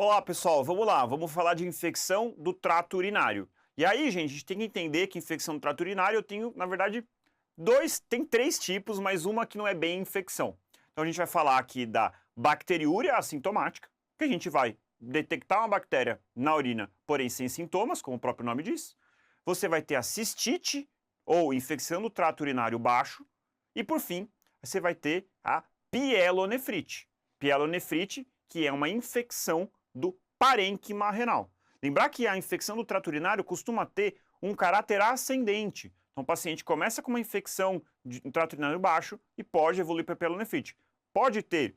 Olá, pessoal, vamos lá, vamos falar de infecção do trato urinário. E aí, gente, a gente tem que entender que infecção do trato urinário eu tenho, na verdade, tem três tipos, mas uma que não é bem infecção. Então a gente vai falar aqui da bacteriúria assintomática, que a gente vai detectar uma bactéria na urina, porém sem sintomas, como o próprio nome diz. Você vai ter a cistite, ou infecção do trato urinário baixo. E por fim, você vai ter a pielonefrite. Pielonefrite, que é uma infecção do parênquima renal. Lembrar que a infecção do trato urinário costuma ter um caráter ascendente. Então o paciente começa com uma infecção de trato urinário baixo e pode evoluir para pielonefrite. Pode ter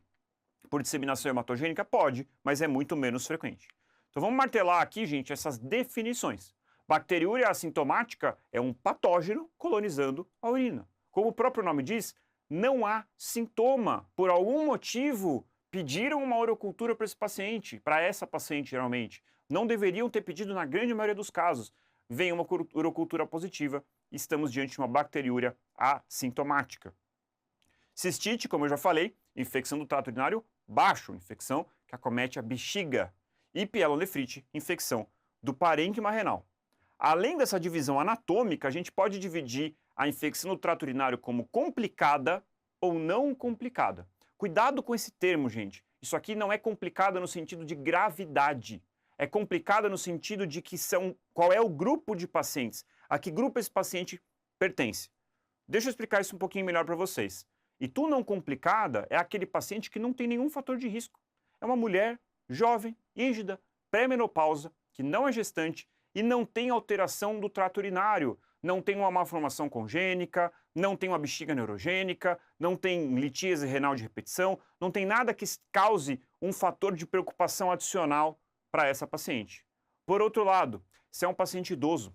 por disseminação hematogênica? Pode, mas é muito menos frequente. Então vamos martelar aqui, gente, essas definições. Bacteriúria assintomática é um patógeno colonizando a urina. Como o próprio nome diz, não há sintoma. Por algum motivo, pediram uma urocultura para esse paciente, para essa paciente geralmente. Não deveriam ter pedido na grande maioria dos casos. Vem uma urocultura positiva, estamos diante de uma bacteriúria assintomática. Cistite, como eu já falei, infecção do trato urinário baixo, infecção que acomete a bexiga. E pielonefrite, infecção do parênquima renal. Além dessa divisão anatômica, a gente pode dividir a infecção do trato urinário como complicada ou não complicada. Cuidado com esse termo, gente. Isso aqui não é complicada no sentido de gravidade. É complicada no sentido de que qual é o grupo de pacientes, a que grupo esse paciente pertence. Deixa eu explicar isso um pouquinho melhor para vocês. E tu não complicada é aquele paciente que não tem nenhum fator de risco. É uma mulher jovem, rígida, pré-menopausa, que não é gestante e não tem alteração do trato urinário, não tem uma malformação congênica, não tem uma bexiga neurogênica, não tem litíase renal de repetição, não tem nada que cause um fator de preocupação adicional para essa paciente. Por outro lado, se é um paciente idoso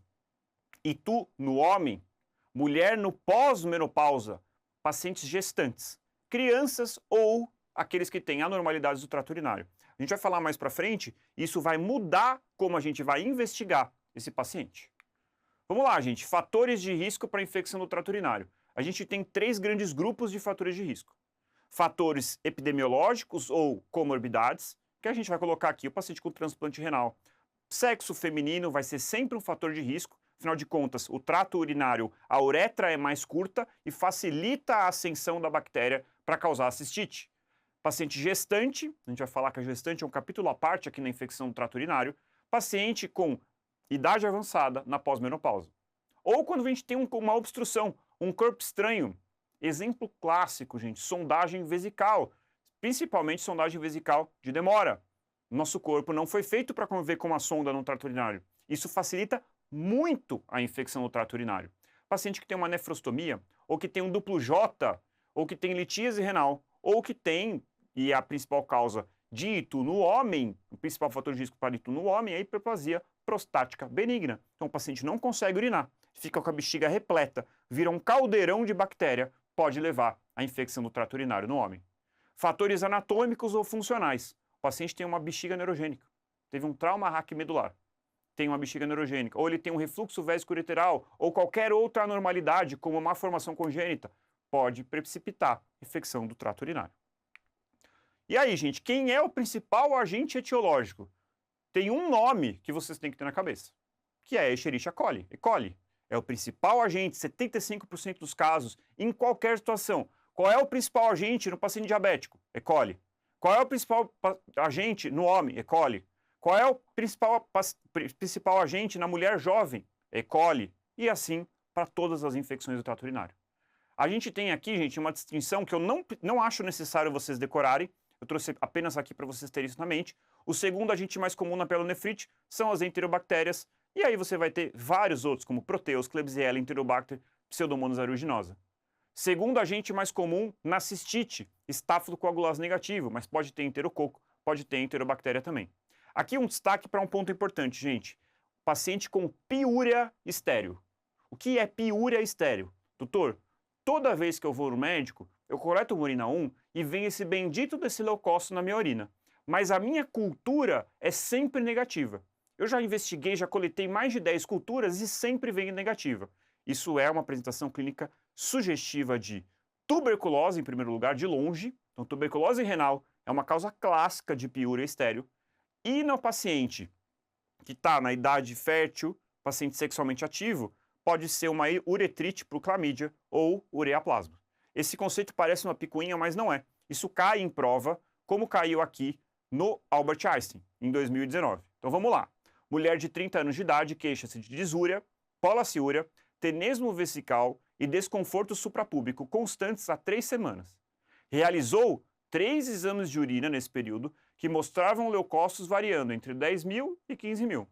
e tu, no homem, mulher no pós-menopausa, pacientes gestantes, crianças ou aqueles que têm anormalidades do trato urinário. A gente vai falar mais para frente, isso vai mudar como a gente vai investigar esse paciente. Vamos lá, gente, fatores de risco para infecção do trato urinário. A gente tem três grandes grupos de fatores de risco. Fatores epidemiológicos ou comorbidades, que a gente vai colocar aqui o paciente com transplante renal. Sexo feminino vai ser sempre um fator de risco. Afinal de contas, o trato urinário, a uretra é mais curta e facilita a ascensão da bactéria para causar a cistite. Paciente gestante, a gente vai falar que a gestante é um capítulo à parte aqui na infecção do trato urinário. Paciente com idade avançada na pós-menopausa. Ou quando a gente tem uma obstrução, um corpo estranho. Exemplo clássico, gente, sondagem vesical. Principalmente sondagem vesical de demora. Nosso corpo não foi feito para conviver com uma sonda no trato urinário. Isso facilita muito a infecção do trato urinário. Paciente que tem uma nefrostomia, ou que tem um duplo J, ou que tem litíase renal, ou que tem, e a principal causa de ito no homem, o principal fator de risco para ito no homem é a hiperplasia prostática benigna. Então o paciente não consegue urinar, fica com a bexiga repleta, vira um caldeirão de bactéria, pode levar à infecção do trato urinário no homem. Fatores anatômicos ou funcionais. O paciente tem uma bexiga neurogênica, teve um trauma raquimedular, tem uma bexiga neurogênica, ou ele tem um refluxo vésico-ureteral, ou qualquer outra anormalidade, como uma malformação congênita, pode precipitar infecção do trato urinário. E aí, gente, quem é o principal agente etiológico? Tem um nome que vocês têm que ter na cabeça, que é a Escherichia coli. E. coli é o principal agente, 75% dos casos, em qualquer situação. Qual é o principal agente no paciente diabético? E. coli. Qual é o principal agente no homem? E. coli. Qual é o principal agente na mulher jovem? E. coli. E assim para todas as infecções do trato urinário. A gente tem aqui, gente, uma distinção que eu não acho necessário vocês decorarem. Eu trouxe apenas aqui para vocês terem isso na mente. O segundo agente mais comum na pielonefrite são as enterobactérias. E aí você vai ter vários outros, como Proteus, Klebsiella, Enterobacter, Pseudomonas aeruginosa. Segundo agente mais comum na cistite, Staphylococcus negativo, mas pode ter enterococo, pode ter enterobactéria também. Aqui um destaque para um ponto importante, gente. Paciente com piúria estéreo. O que é piúria estéreo? Doutor, toda vez que eu vou no médico, eu coleto uma urina 1 e vem esse bendito desse leucócito na minha urina. Mas a minha cultura é sempre negativa. Eu já investiguei, já coletei mais de 10 culturas e sempre vem negativa. Isso é uma apresentação clínica sugestiva de tuberculose, em primeiro lugar, de longe. Então, tuberculose renal é uma causa clássica de piúria estéreo. E no paciente que está na idade fértil, paciente sexualmente ativo, pode ser uma uretrite por clamídia ou ureaplasma. Esse conceito parece uma picuinha, mas não é. Isso cai em prova, como caiu aqui no Albert Einstein, em 2019. Então vamos lá. Mulher de 30 anos de idade queixa-se de disúria, polaciúria, tenesmo vesical e desconforto suprapúbico constantes há 3 semanas. Realizou 3 exames de urina nesse período que mostravam leucócitos variando entre 10.000 e 15.000.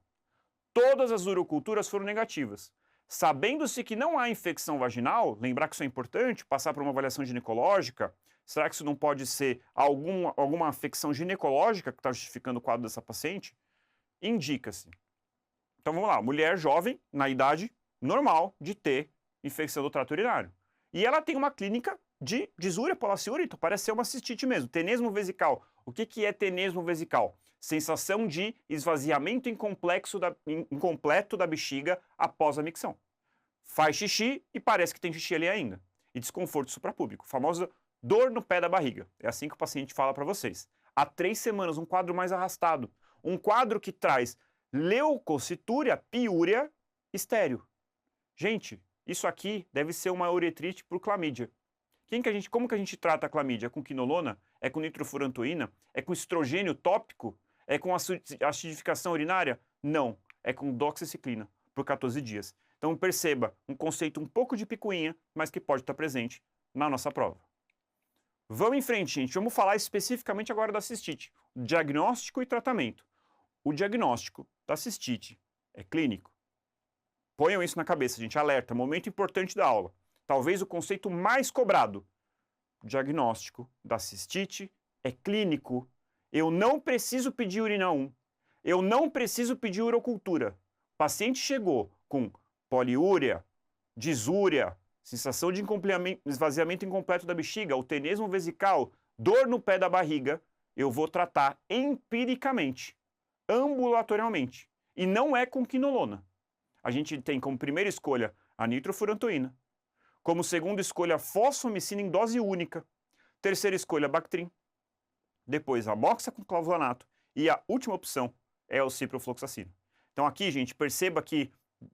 Todas as uroculturas foram negativas. Sabendo-se que não há infecção vaginal, lembrar que isso é importante, passar por uma avaliação ginecológica, será que isso não pode ser alguma afecção ginecológica que está justificando o quadro dessa paciente? Indica-se. Então vamos lá, mulher jovem, na idade normal de ter infecção do trato urinário. E ela tem uma clínica de disúria, polaciúria, então parece ser uma cistite mesmo. Tenesmo vesical. O que é tenesmo vesical? Sensação de esvaziamento incompleto da bexiga após a micção. Faz xixi e parece que tem xixi ali ainda. E desconforto suprapúbico, famosa dor no pé da barriga. É assim que o paciente fala para vocês. Há 3 semanas, um quadro mais arrastado. Um quadro que traz leucocitúria, piúria, estéreo. Gente, isso aqui deve ser uma uretrite por clamídia. Como que a gente trata a clamídia? É com quinolona? É com nitrofurantoína? É com estrogênio tópico? É com acidificação urinária? Não, é com doxiciclina por 14 dias. Então perceba, um conceito um pouco de picuinha, mas que pode estar presente na nossa prova. Vamos em frente, gente. Vamos falar especificamente agora da cistite. Diagnóstico e tratamento. O diagnóstico da cistite é clínico. Ponham isso na cabeça, gente. Alerta, momento importante da aula. Talvez o conceito mais cobrado. O diagnóstico da cistite é clínico. Eu não preciso pedir urina 1. Eu não preciso pedir urocultura. O paciente chegou com poliúria, disúria, sensação de esvaziamento incompleto da bexiga, o tenesmo vesical, dor no pé da barriga, eu vou tratar empiricamente, ambulatorialmente. E não é com quinolona. A gente tem como primeira escolha a nitrofurantoína, como segunda escolha a fosfomicina em dose única, terceira escolha a Bactrim, depois a moxa com clavulanato e a última opção é o ciprofloxacino. Então aqui, gente, perceba que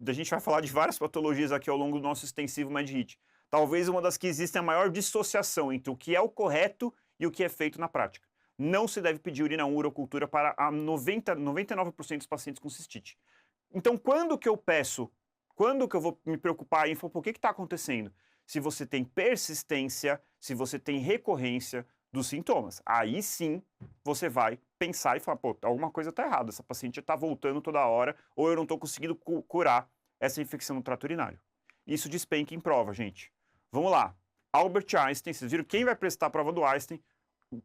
a gente vai falar de várias patologias aqui ao longo do nosso extensivo MedHit. Talvez uma das que existe a maior dissociação entre o que é o correto e o que é feito na prática. Não se deve pedir urina 1 urocultura para 99% dos pacientes com cistite. Então, quando que eu vou me preocupar em falar, o que está acontecendo? Se você tem persistência, se você tem recorrência dos sintomas. Aí sim, você vai pensar e falar, pô, alguma coisa está errada, essa paciente está voltando toda hora, ou eu não estou conseguindo curar essa infecção no trato urinário. Isso despenca em prova, gente. Vamos lá. Albert Einstein, vocês viram, quem vai prestar a prova do Einstein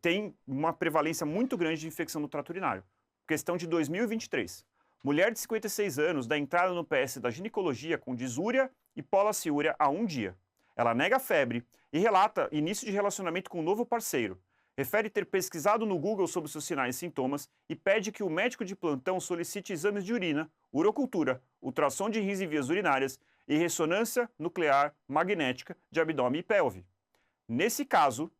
tem uma prevalência muito grande de infecção no trato urinário. Questão de 2023. Mulher de 56 anos dá entrada no PS da ginecologia com disúria e polaciúria há 1 dia. Ela nega febre e relata início de relacionamento com um novo parceiro. Refere ter pesquisado no Google sobre seus sinais e sintomas e pede que o médico de plantão solicite exames de urina, urocultura, ultrassom de rins e vias urinárias e ressonância nuclear magnética de abdômen e pelve. Nesse caso,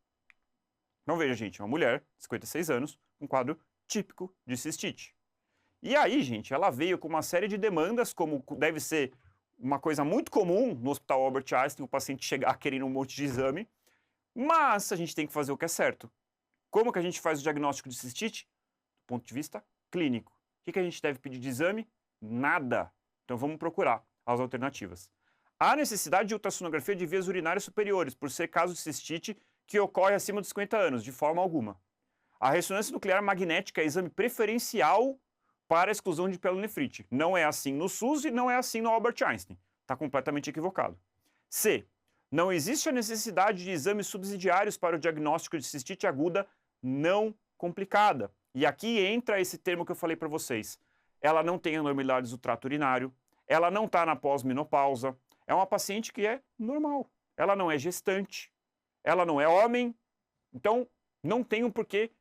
não veja, gente, uma mulher, 56 anos, um quadro típico de cistite. E aí, gente, ela veio com uma série de demandas, como deve ser uma coisa muito comum no Hospital Albert Einstein, o paciente chegar querendo um monte de exame, mas a gente tem que fazer o que é certo. Como que a gente faz o diagnóstico de cistite? Do ponto de vista clínico. O que a gente deve pedir de exame? Nada. Então vamos procurar as alternativas. Há necessidade de ultrassonografia de vias urinárias superiores, por ser caso de cistite que ocorre acima dos 50 anos, de forma alguma. A ressonância nuclear magnética é exame preferencial para a exclusão de pielonefrite. Não é assim no SUS e não é assim no Albert Einstein. Está completamente equivocado. C. Não existe a necessidade de exames subsidiários para o diagnóstico de cistite aguda não complicada. E aqui entra esse termo que eu falei para vocês. Ela não tem anormalidades do trato urinário, ela não está na pós-menopausa, é uma paciente que é normal. Ela não é gestante, ela não é homem, então não tem por que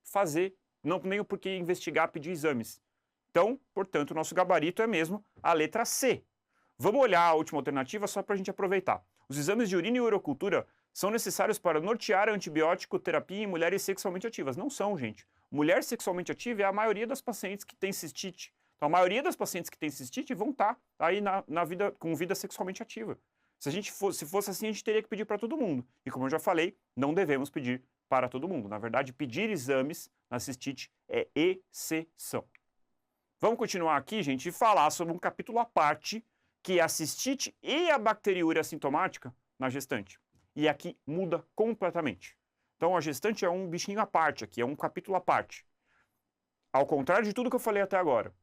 fazer, não tem por que investigar, pedir exames. Então, portanto, o nosso gabarito é mesmo a letra C. Vamos olhar a última alternativa só para a gente aproveitar. Os exames de urina e urocultura são necessários para nortear a antibiótico terapia em mulheres sexualmente ativas. Não são, gente. Mulher sexualmente ativa é a maioria das pacientes que tem cistite. Então, a maioria das pacientes que têm cistite vão estar aí na vida, com vida sexualmente ativa. Se fosse assim, a gente teria que pedir para todo mundo. E como eu já falei, não devemos pedir para todo mundo. Na verdade, pedir exames na cistite é exceção. Vamos continuar aqui, gente, e falar sobre um capítulo à parte, que é a cistite e a bacteriúria assintomática na gestante. E aqui muda completamente. Então, a gestante é um bichinho à parte aqui, é um capítulo à parte. Ao contrário de tudo que eu falei até agora,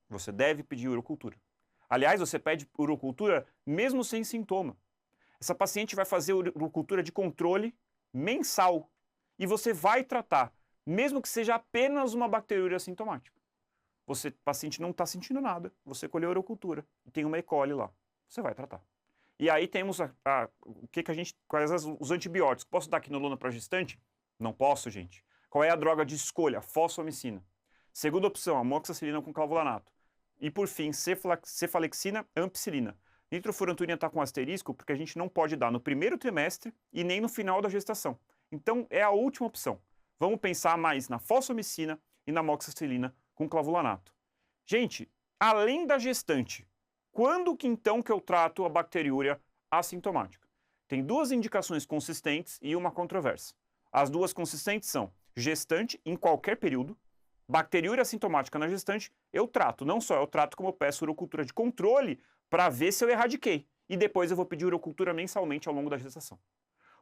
você deve pedir urocultura. Aliás, você pede urocultura mesmo sem sintoma. Essa paciente vai fazer urocultura de controle mensal. E você vai tratar, mesmo que seja apenas uma bacteriúria assintomática. O paciente não está sentindo nada, você colheu a urocultura e tem uma E. coli lá. Você vai tratar. E aí temos quais os antibióticos. Posso dar quinolona para gestante? Não posso, gente. Qual é a droga de escolha? Fosfomicina. Segunda opção, amoxicilina com clavulanato. E por fim, cefalexina, ampicilina. Nitrofurantoína está com asterisco porque a gente não pode dar no primeiro trimestre e nem no final da gestação. Então é a última opção. Vamos pensar mais na fosfomicina e na amoxicilina com clavulanato. Gente, além da gestante, quando que então que eu trato a bacteriúria assintomática? Tem duas indicações consistentes e uma controversa. As duas consistentes são gestante em qualquer período, bacteriúria assintomática na gestante, eu trato. Não só eu trato, como eu peço urocultura de controle para ver se eu erradiquei. E depois eu vou pedir urocultura mensalmente ao longo da gestação.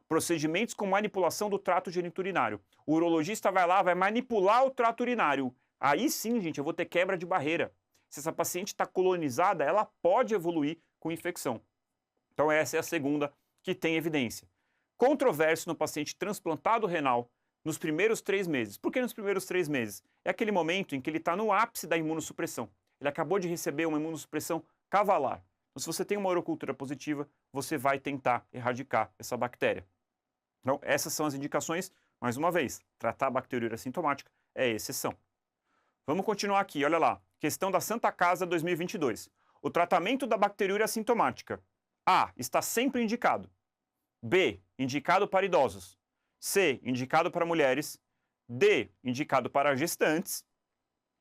Procedimentos com manipulação do trato geniturinário. O urologista vai lá, vai manipular o trato urinário. Aí sim, gente, eu vou ter quebra de barreira. Se essa paciente está colonizada, ela pode evoluir com infecção. Então essa é a segunda que tem evidência. Controverso no paciente transplantado renal nos primeiros 3 meses. Por que nos primeiros 3 meses? É aquele momento em que ele está no ápice da imunossupressão. Ele acabou de receber uma imunossupressão cavalar. Então, se você tem uma urocultura positiva, você vai tentar erradicar essa bactéria. Então, essas são as indicações. Mais uma vez, tratar a bacteriúria assintomática é exceção. Vamos continuar aqui, olha lá. Questão da Santa Casa 2022. O tratamento da bacteriúria assintomática. A. Está sempre indicado. B. Indicado para idosos. C. Indicado para mulheres. D. Indicado para gestantes.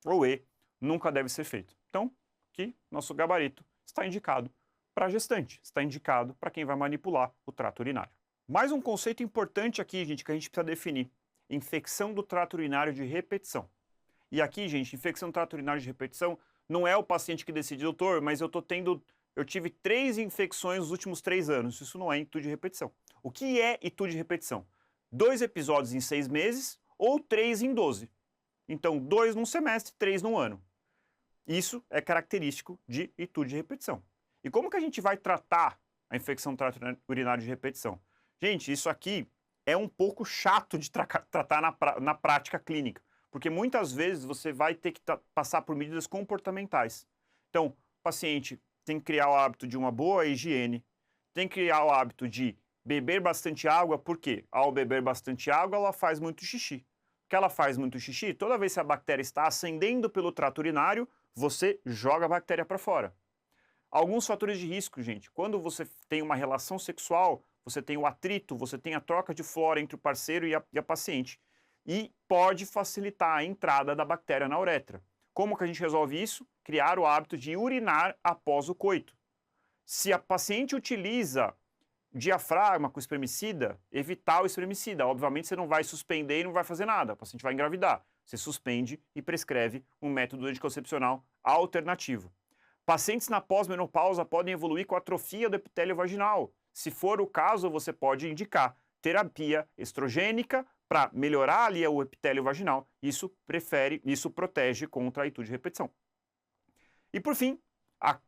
Ou E. Nunca deve ser feito. Então, aqui, nosso gabarito está indicado para gestante. Está indicado para quem vai manipular o trato urinário. Mais um conceito importante aqui, gente, que a gente precisa definir. Infecção do trato urinário de repetição. E aqui, gente, infecção do trato urinário de repetição não é o paciente que decide, doutor, mas eu tive 3 infecções nos últimos 3 anos. Isso não é itude de repetição. O que é itude de repetição? 2 episódios em 6 meses ou 3 em 12. Então, 2 num semestre, 3 num ano. Isso é característico de itude de repetição. E como que a gente vai tratar a infecção do trato urinário de repetição? Gente, isso aqui é um pouco chato de tratar na prática clínica, porque muitas vezes você vai ter que passar por medidas comportamentais. Então, o paciente tem que criar o hábito de uma boa higiene, tem que criar o hábito de beber bastante água, porque ao beber bastante água, ela faz muito xixi. Porque ela faz muito xixi, toda vez que a bactéria está ascendendo pelo trato urinário, você joga a bactéria para fora. Alguns fatores de risco, gente. Quando você tem uma relação sexual, você tem o atrito, você tem a troca de flora entre o parceiro e a paciente. E pode facilitar a entrada da bactéria na uretra. Como que a gente resolve isso? Criar o hábito de urinar após o coito. Se a paciente utiliza diafragma com espermicida, evitar o espermicida. Obviamente você não vai suspender e não vai fazer nada, o paciente vai engravidar. Você suspende e prescreve um método anticoncepcional alternativo. Pacientes na pós-menopausa podem evoluir com atrofia do epitélio vaginal. Se for o caso, você pode indicar terapia estrogênica para melhorar ali o epitélio vaginal. Isso protege contra a itude de repetição. E por fim, a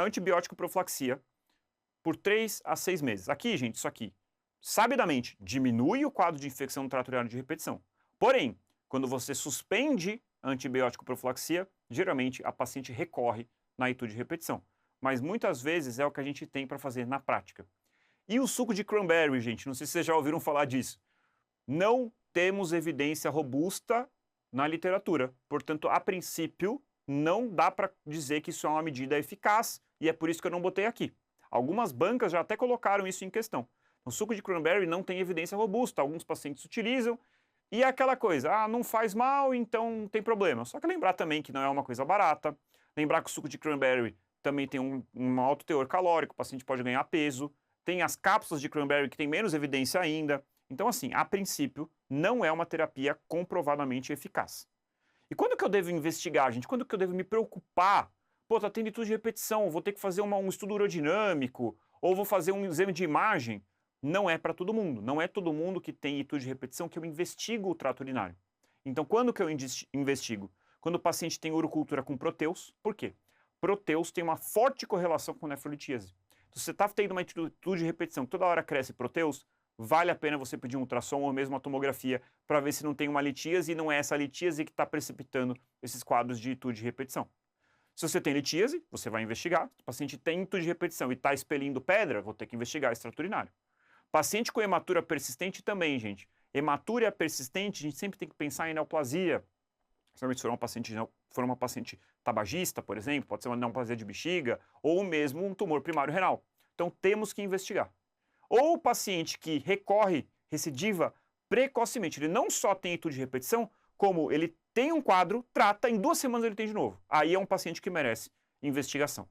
antibiótico profilaxia por 3 a 6 meses. Aqui, gente, isso aqui, sabidamente, diminui o quadro de infecção no trato urinário de repetição. Porém, quando você suspende a antibiótico profilaxia, geralmente a paciente recorre na itude de repetição. Mas muitas vezes é o que a gente tem para fazer na prática. E o suco de cranberry, gente, não sei se vocês já ouviram falar disso. Não temos evidência robusta na literatura. Portanto, a princípio, não dá para dizer que isso é uma medida eficaz e é por isso que eu não botei aqui. Algumas bancas já até colocaram isso em questão. O suco de cranberry não tem evidência robusta, alguns pacientes utilizam, e é aquela coisa, não faz mal, então não tem problema. Só que lembrar também que não é uma coisa barata, lembrar que o suco de cranberry também tem um alto teor calórico, o paciente pode ganhar peso, tem as cápsulas de cranberry que tem menos evidência ainda. Então, assim, a princípio, não é uma terapia comprovadamente eficaz. E quando que eu devo investigar, gente? Quando que eu devo me preocupar? Pô, tá tendo estudo de repetição, vou ter que fazer um estudo urodinâmico, ou vou fazer um exame de imagem. Não é para todo mundo. Não é todo mundo que tem etudo de repetição que eu investigo o trato urinário. Então, quando que eu investigo? Quando o paciente tem urocultura com proteus. Por quê? Proteus tem uma forte correlação com nefrolitíase. Se você está tendo uma etudo de repetição que toda hora cresce proteus, vale a pena você pedir um ultrassom ou mesmo uma tomografia para ver se não tem uma litíase e não é essa litíase que está precipitando esses quadros de etudo de repetição. Se você tem litíase, você vai investigar. Se o paciente tem etudo de repetição e está expelindo pedra, vou ter que investigar extrato urinário. Paciente com hematura persistente também, gente. Hematura persistente, a gente sempre tem que pensar em neoplasia. Se for uma paciente tabagista, por exemplo, pode ser uma neoplasia de bexiga, ou mesmo um tumor primário renal. Então temos que investigar. Ou o paciente que recorre, recidiva precocemente, ele não só tem etudo de repetição, como ele tem um quadro, trata, em 2 semanas ele tem de novo. Aí é um paciente que merece investigação.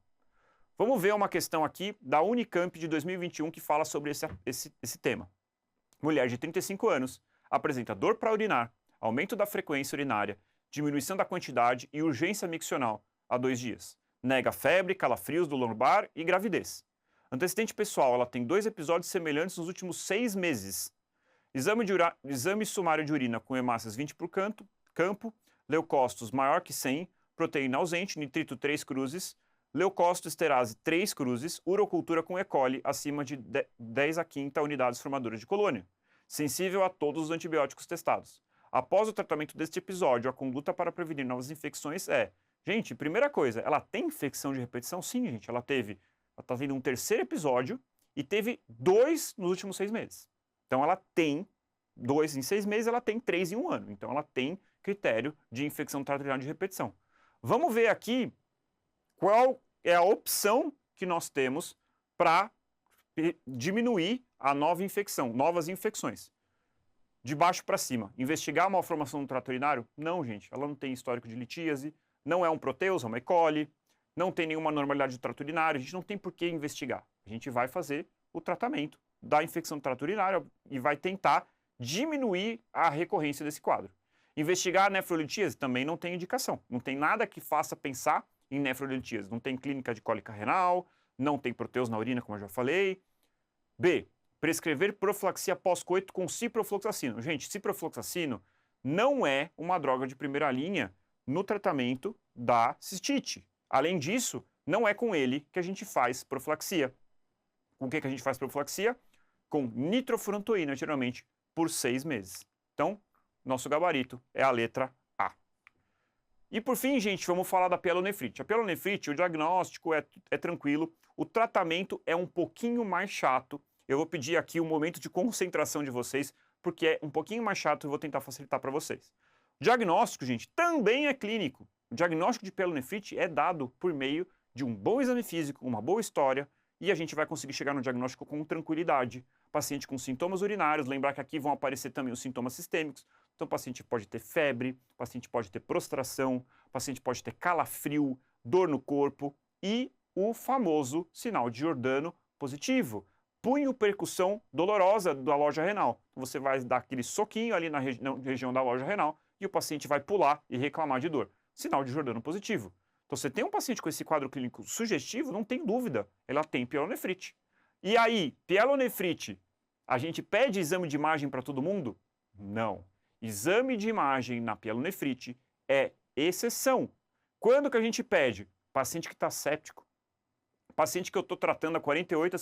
Vamos ver uma questão aqui da Unicamp de 2021 que fala sobre esse tema. Mulher de 35 anos apresenta dor para urinar, aumento da frequência urinária, diminuição da quantidade e urgência miccional há 2 dias. Nega febre, calafrios do lombar e gravidez. Antecedente pessoal, ela tem 2 episódios semelhantes nos últimos 6 meses. Exame sumário de urina com hemácias 20 por campo, leucócitos maior que 100, proteína ausente, nitrito 3 cruzes, leucócito esterase 3 cruzes, urocultura com E. coli acima de 10 a 5 unidades formadoras de colônia. Sensível a todos os antibióticos testados. Após o tratamento deste episódio, a conduta para prevenir novas infecções é... Gente, primeira coisa, ela tem infecção de repetição? Sim, gente, ela está tendo um 3º episódio e teve 2 nos últimos 6 meses. Então ela tem 2 em 6 meses, ela tem 3 em 1 ano. Então ela tem critério de infecção do trato urinário de repetição. Vamos ver aqui qual é a opção que nós temos para diminuir a novas infecções. De baixo para cima. Investigar a malformação do trato urinário? Não, gente. Ela não tem histórico de litíase, não é um proteus, é uma E. coli, não tem nenhuma normalidade do trato urinário, a gente não tem por que investigar. A gente vai fazer o tratamento da infecção do trato urinário e vai tentar diminuir a recorrência desse quadro. Investigar a nefrolitíase também não tem indicação. Não tem nada que faça pensar em nefrolitíase. Não tem clínica de cólica renal, não tem proteus na urina, como eu já falei. B. Prescrever profilaxia pós-coito com ciprofloxacino. Gente, ciprofloxacino não é uma droga de primeira linha no tratamento da cistite. Além disso, não é com ele que a gente faz profilaxia. Com o que a gente faz profilaxia? Com nitrofurantoína, geralmente, por 6 meses. Então, nosso gabarito é a letra A. E por fim, gente, vamos falar da pielonefrite. A pielonefrite, o diagnóstico é tranquilo, o tratamento é um pouquinho mais chato. Eu vou pedir aqui um momento de concentração de vocês, porque é um pouquinho mais chato e vou tentar facilitar para vocês. O diagnóstico, gente, também é clínico. O diagnóstico de pielonefrite é dado por meio de um bom exame físico, uma boa história, e a gente vai conseguir chegar no diagnóstico com tranquilidade. Paciente com sintomas urinários, lembrar que aqui vão aparecer também os sintomas sistêmicos. Então o paciente pode ter febre, o paciente pode ter prostração, o paciente pode ter calafrio, dor no corpo e o famoso sinal de Giordano positivo. Punho percussão dolorosa da loja renal. Você vai dar aquele soquinho ali na região da loja renal e o paciente vai pular e reclamar de dor. Sinal de Giordano positivo. Então, você tem um paciente com esse quadro clínico sugestivo, não tem dúvida, ela tem pielonefrite. E aí, pielonefrite, a gente pede exame de imagem para todo mundo? Não. Exame de imagem na pielonefrite é exceção. Quando que a gente pede? Paciente que está séptico. Paciente que eu estou tratando há 48 a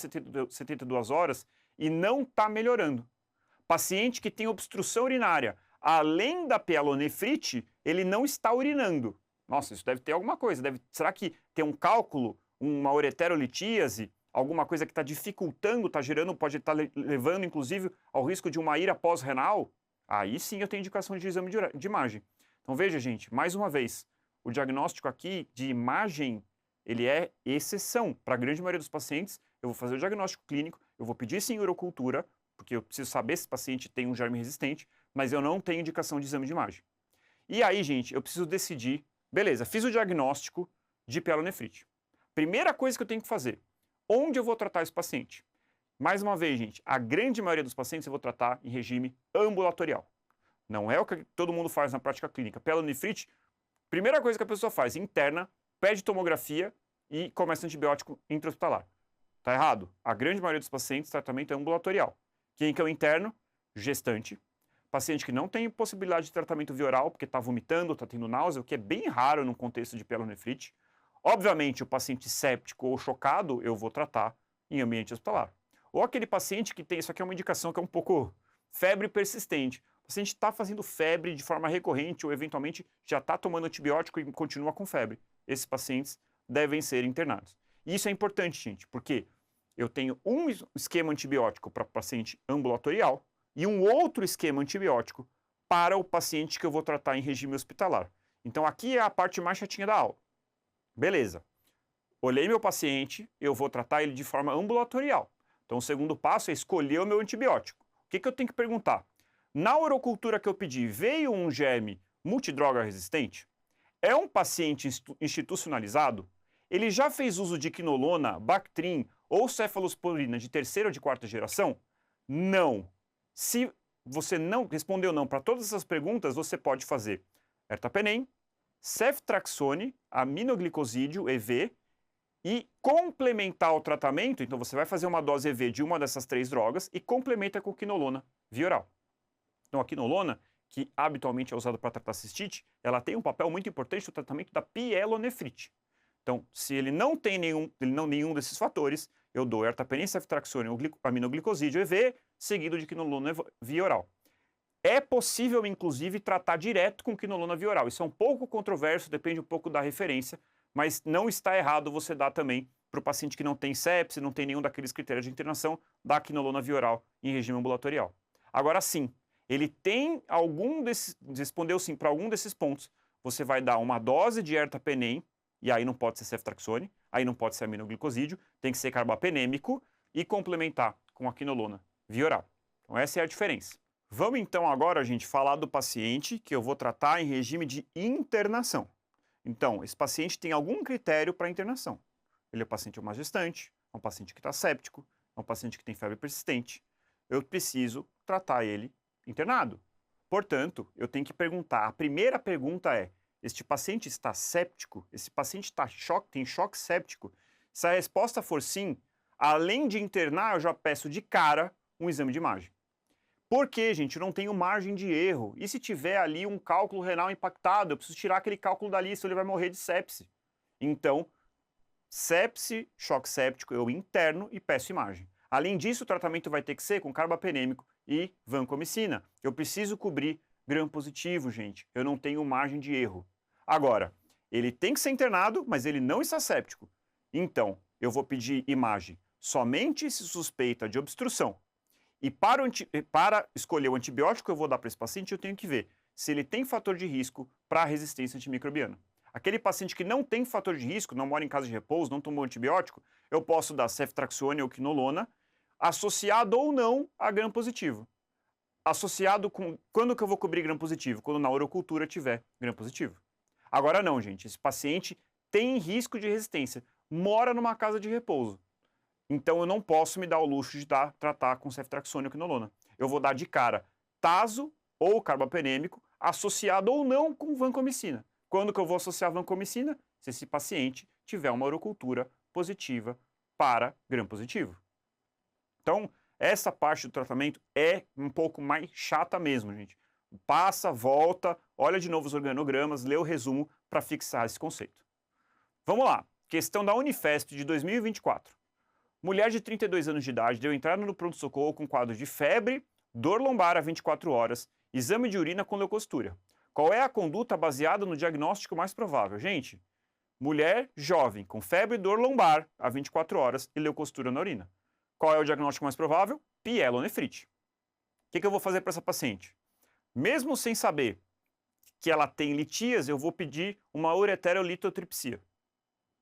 72 horas e não está melhorando. Paciente que tem obstrução urinária. Além da pielonefrite, ele não está urinando. Nossa, isso deve ter alguma coisa. Será que tem um cálculo, uma ureterolitíase, alguma coisa que está dificultando, está gerando, pode estar levando, inclusive, ao risco de uma ira pós-renal? Aí sim eu tenho indicação de exame de imagem. Então veja, gente, mais uma vez, o diagnóstico aqui de imagem, ele é exceção. Para a grande maioria dos pacientes, eu vou fazer o diagnóstico clínico Eu vou pedir sim urocultura, porque eu preciso saber se esse paciente tem um germe resistente, mas eu não tenho indicação de exame de imagem. E aí, gente, eu preciso decidir, beleza, fiz o diagnóstico de pielonefrite. Primeira coisa que eu tenho que fazer, onde eu vou tratar esse paciente? Mais uma vez, gente, a grande maioria dos pacientes eu vou tratar em regime ambulatorial. Não é o que todo mundo faz na prática clínica. Pielonefrite, primeira coisa que a pessoa faz, interna, pede tomografia e começa antibiótico intra-hospitalar. Tá errado. A grande maioria dos pacientes, tratamento é ambulatorial. Quem que é o interno? Gestante. Paciente que não tem possibilidade de tratamento via oral, porque está vomitando, está tendo náusea, o que é bem raro no contexto de pielonefrite. Obviamente, o paciente séptico ou chocado, eu vou tratar em ambiente hospitalar. Ou aquele paciente que tem, isso aqui é uma indicação que é um pouco febre persistente. O paciente está fazendo febre de forma recorrente ou eventualmente já está tomando antibiótico e continua com febre. Esses pacientes devem ser internados. E isso é importante, gente, porque eu tenho um esquema antibiótico para paciente ambulatorial e um outro esquema antibiótico para o paciente que eu vou tratar em regime hospitalar. Então aqui é a parte mais chatinha da aula. Beleza. Olhei meu paciente, eu vou tratar ele de forma ambulatorial. Então o segundo passo é escolher o meu antibiótico. O que eu tenho que perguntar? Na urocultura que eu pedi, veio um germe multidroga resistente? É um paciente institucionalizado? Ele já fez uso de quinolona, Bactrim ou cefalosporina de terceira ou de quarta geração? Não. Se você não respondeu não para todas essas perguntas, você pode fazer ertapenem, ceftraxone, aminoglicosídeo, EV, e complementar o tratamento, então você vai fazer uma dose EV de uma dessas três drogas e complementa com quinolona via oral. Então a quinolona, que habitualmente é usada para tratar cistite, ela tem um papel muito importante no tratamento da pielonefrite. Então, se ele não tem nenhum desses fatores, eu dou ertapenem, ceftraxone ou aminoglicosídeo EV, seguido de quinolona via oral. É possível, inclusive, tratar direto com quinolona via oral. Isso é um pouco controverso, depende um pouco da referência, mas não está errado você dar também para o paciente que não tem sepse, não tem nenhum daqueles critérios de internação, dar quinolona via oral em regime ambulatorial. Agora sim, ele tem respondeu sim para algum desses pontos, você vai dar uma dose de ertapenem, e aí não pode ser ceftraxone, aí não pode ser aminoglicosídeo, tem que ser carbapenêmico e complementar com a quinolona via oral. Então essa é a diferença. Vamos então agora, gente, falar do paciente que eu vou tratar em regime de internação. Então, esse paciente tem algum critério para internação. Ele é um paciente uma gestante, é um paciente que está séptico, é um paciente que tem febre persistente. Eu preciso tratar ele internado. Portanto, eu tenho que perguntar, a primeira pergunta é, este paciente está séptico? Esse paciente tem choque séptico? Se a resposta for sim, além de internar, eu já peço de cara um exame de imagem. Por quê, gente? Eu não tenho margem de erro. E se tiver ali um cálculo renal impactado, eu preciso tirar aquele cálculo dali, senão ele vai morrer de sepse. Então, sepse, choque séptico, eu interno e peço imagem. Além disso, o tratamento vai ter que ser com carbapenêmico e vancomicina. Eu preciso cobrir gram positivo, gente. Eu não tenho margem de erro. Agora, ele tem que ser internado, mas ele não está séptico. Então, eu vou pedir imagem somente se suspeita de obstrução. E para escolher o antibiótico que eu vou dar para esse paciente, eu tenho que ver se ele tem fator de risco para a resistência antimicrobiana. Aquele paciente que não tem fator de risco, não mora em casa de repouso, não tomou antibiótico, eu posso dar ceftraxone ou quinolona, associado ou não a gram positivo. Associado com... Quando que eu vou cobrir gram positivo? Quando na urocultura tiver gram positivo. Agora não, gente. Esse paciente tem risco de resistência, mora numa casa de repouso. Então eu não posso me dar o luxo de tratar com ceftraxone ou quinolona. Eu vou dar de cara tazo ou carbapenêmico, associado ou não com vancomicina. Quando que eu vou associar vancomicina? Se esse paciente tiver uma urocultura positiva para gram positivo. Então, essa parte do tratamento é um pouco mais chata mesmo, gente. Passa, volta, olha de novo os organogramas, lê o resumo para fixar esse conceito. Vamos lá. Questão da Unifesp de 2024. Mulher de 32 anos de idade deu entrada no pronto-socorro com quadro de febre, dor lombar a 24 horas, exame de urina com leucostúria. Qual é a conduta baseada no diagnóstico mais provável? Gente, mulher jovem com febre e dor lombar a 24 horas e leucostúria na urina. Qual é o diagnóstico mais provável? Pielonefrite. O que eu vou fazer para essa paciente? Mesmo sem saber que ela tem litíase, eu vou pedir uma ureterolitotripsia.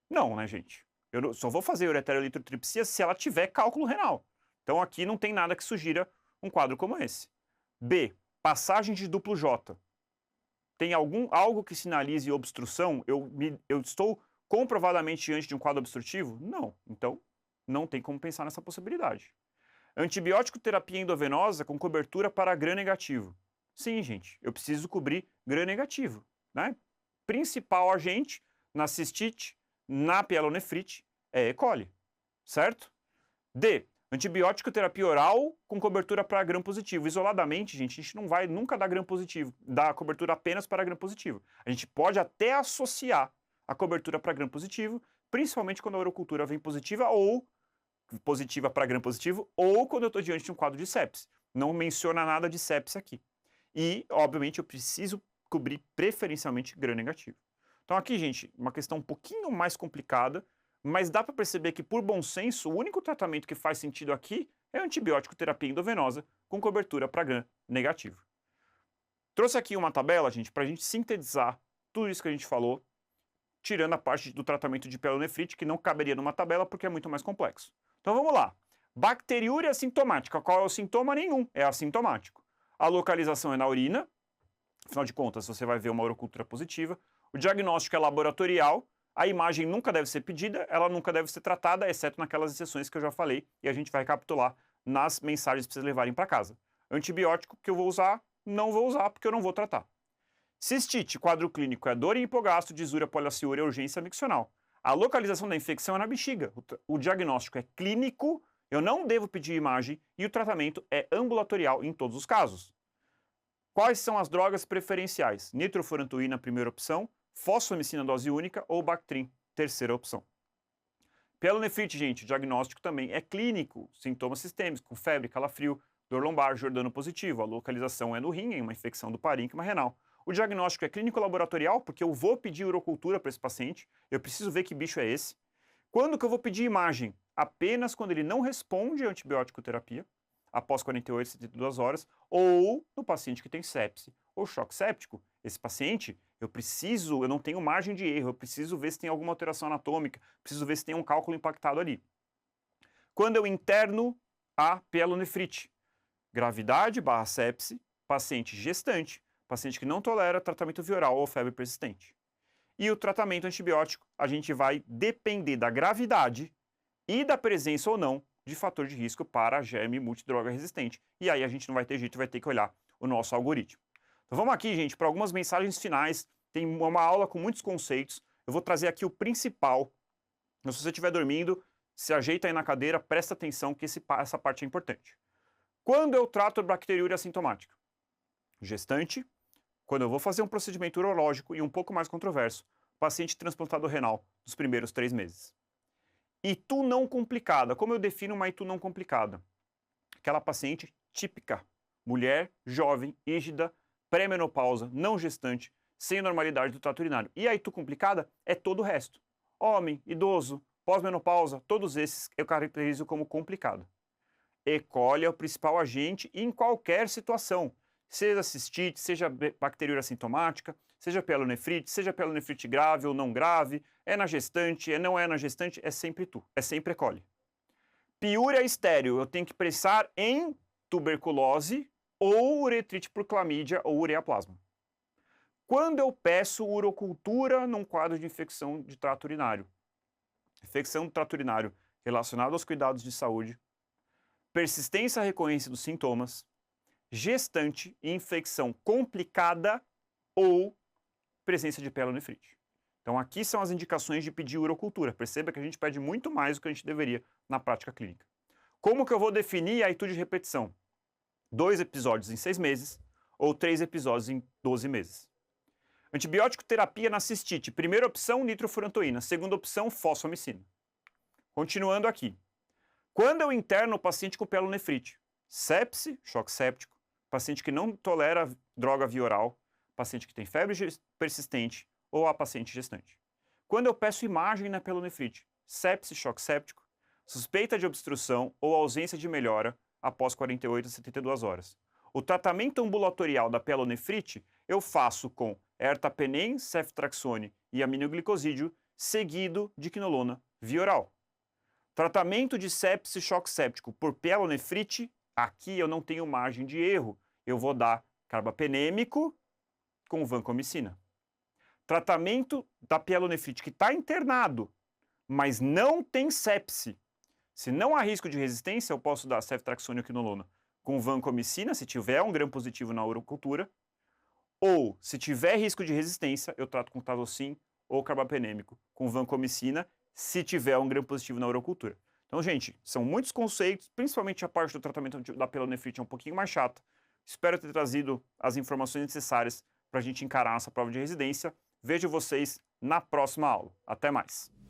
Não, né, gente? Eu só vou fazer ureterolitotripsia se ela tiver cálculo renal. Então aqui não tem nada que sugira um quadro como esse. B, passagem de duplo J. Tem algo que sinalize obstrução? Eu estou comprovadamente diante de um quadro obstrutivo? Não. Então, não tem como pensar nessa possibilidade. Antibiótico terapia endovenosa com cobertura para Gram negativo. Sim, gente, eu preciso cobrir Gram negativo, né? Principal agente na cistite, na pielonefrite, é E. coli, certo? D, antibiótico terapia oral com cobertura para Gram positivo. Isoladamente, gente, a gente não vai nunca dar Gram positivo, dar cobertura apenas para Gram positivo. A gente pode até associar a cobertura para Gram positivo, principalmente quando a urocultura vem positiva ou positiva para Gram positivo, ou quando eu estou diante de um quadro de sepse. Não menciona nada de sepse aqui. E, obviamente, eu preciso cobrir preferencialmente Gram negativo. Então aqui, gente, uma questão um pouquinho mais complicada, mas dá para perceber que, por bom senso, o único tratamento que faz sentido aqui é a antibiótico terapia endovenosa com cobertura para Gram negativo. Trouxe aqui uma tabela, gente, para a gente sintetizar tudo isso que a gente falou, tirando a parte do tratamento de pielonefrite, que não caberia numa tabela porque é muito mais complexo. Então vamos lá. Bacteriúria assintomática. Qual é o sintoma? Nenhum. É assintomático. A localização é na urina. Afinal de contas, você vai ver uma urocultura positiva. O diagnóstico é laboratorial. A imagem nunca deve ser pedida, ela nunca deve ser tratada, exceto naquelas exceções que eu já falei, e a gente vai recapitular nas mensagens para vocês levarem para casa. Antibiótico que eu vou usar, não vou usar porque eu não vou tratar. Cistite, quadro clínico é dor em hipogasto, disúria, poliaciúria, urgência miccional. A localização da infecção é na bexiga. O diagnóstico é clínico, eu não devo pedir imagem e o tratamento é ambulatorial em todos os casos. Quais são as drogas preferenciais? Nitrofurantoína, primeira opção, fosfomicina dose única ou Bactrim, terceira opção. Pielonefrite, gente, o diagnóstico também é clínico, sintomas sistêmicos, com febre, calafrio, dor lombar, Jordano positivo. A localização é no rim, em uma infecção do parênquima renal. O diagnóstico é clínico laboratorial, porque eu vou pedir urocultura para esse paciente, eu preciso ver que bicho é esse. Quando que eu vou pedir imagem? Apenas quando ele não responde à antibiótico terapia, após 48, 72 horas, ou no paciente que tem sepse ou choque séptico. Esse paciente, eu não tenho margem de erro, eu preciso ver se tem alguma alteração anatômica, preciso ver se tem um cálculo impactado ali. Quando eu interno a pielonefrite, gravidade / sepse, paciente gestante, paciente que não tolera tratamento via oral ou febre persistente. E o tratamento antibiótico, a gente vai depender da gravidade e da presença ou não de fator de risco para germe multidroga resistente. E aí a gente não vai ter jeito, vai ter que olhar o nosso algoritmo. Então vamos aqui, gente, para algumas mensagens finais. Tem uma aula com muitos conceitos. Eu vou trazer aqui o principal. Então, se você estiver dormindo, se ajeita aí na cadeira, presta atenção que essa parte é importante. Quando eu trato bacteriúria assintomática? Gestante. Quando eu vou fazer um procedimento urológico e um pouco mais controverso, paciente transplantado renal nos primeiros 3 meses. ITU não complicada. Como eu defino uma ITU não complicada? Aquela paciente típica, mulher, jovem, rígida, pré-menopausa, não gestante, sem normalidade do trato urinário. E a ITU complicada é todo o resto. Homem, idoso, pós-menopausa, todos esses eu caracterizo como complicado. E. coli é o principal agente em qualquer situação. Seja cistite, seja bacteriúria assintomática, seja pielonefrite, seja pielonefrite grave ou não grave, é na gestante, não é na gestante, é sempre ITU, é sempre E. coli. Piúria estéril, eu tenho que pensar em tuberculose ou uretrite por clamídia ou ureaplasma. Quando eu peço urocultura num quadro de infecção de trato urinário, infecção do trato urinário relacionada aos cuidados de saúde, persistência e recorrência dos sintomas, gestante e infecção complicada ou presença de pielonefrite. Então aqui são as indicações de pedir urocultura. Perceba que a gente pede muito mais do que a gente deveria na prática clínica. Como que eu vou definir a ITU de repetição? 2 episódios em 6 meses ou 3 episódios em 12 meses. Antibiótico terapia na cistite. Primeira opção, nitrofurantoína. Segunda opção, fosfomicina. Continuando aqui. Quando eu interno o paciente com pielonefrite? Sepse, choque séptico, paciente que não tolera droga via oral, paciente que tem febre persistente ou a paciente gestante. Quando eu peço imagem na pielonefrite? Sepse, choque séptico, suspeita de obstrução ou ausência de melhora após 48 a 72 horas. O tratamento ambulatorial da pielonefrite eu faço com ertapenem, ceftraxone e aminoglicosídeo, seguido de quinolona via oral. Tratamento de sepse choque séptico por pielonefrite, aqui eu não tenho margem de erro. Eu vou dar carbapenêmico com vancomicina. Tratamento da pielonefrite que está internado, mas não tem sepse. Se não há risco de resistência, eu posso dar ceftriaxona ou quinolona com vancomicina, se tiver um gram positivo na urocultura, ou se tiver risco de resistência, eu trato com tazocin ou carbapenêmico com vancomicina, se tiver um gram positivo na urocultura. Então, gente, são muitos conceitos, principalmente a parte do tratamento da pielonefrite é um pouquinho mais chata. Espero ter trazido as informações necessárias para a gente encarar essa prova de residência. Vejo vocês na próxima aula. Até mais!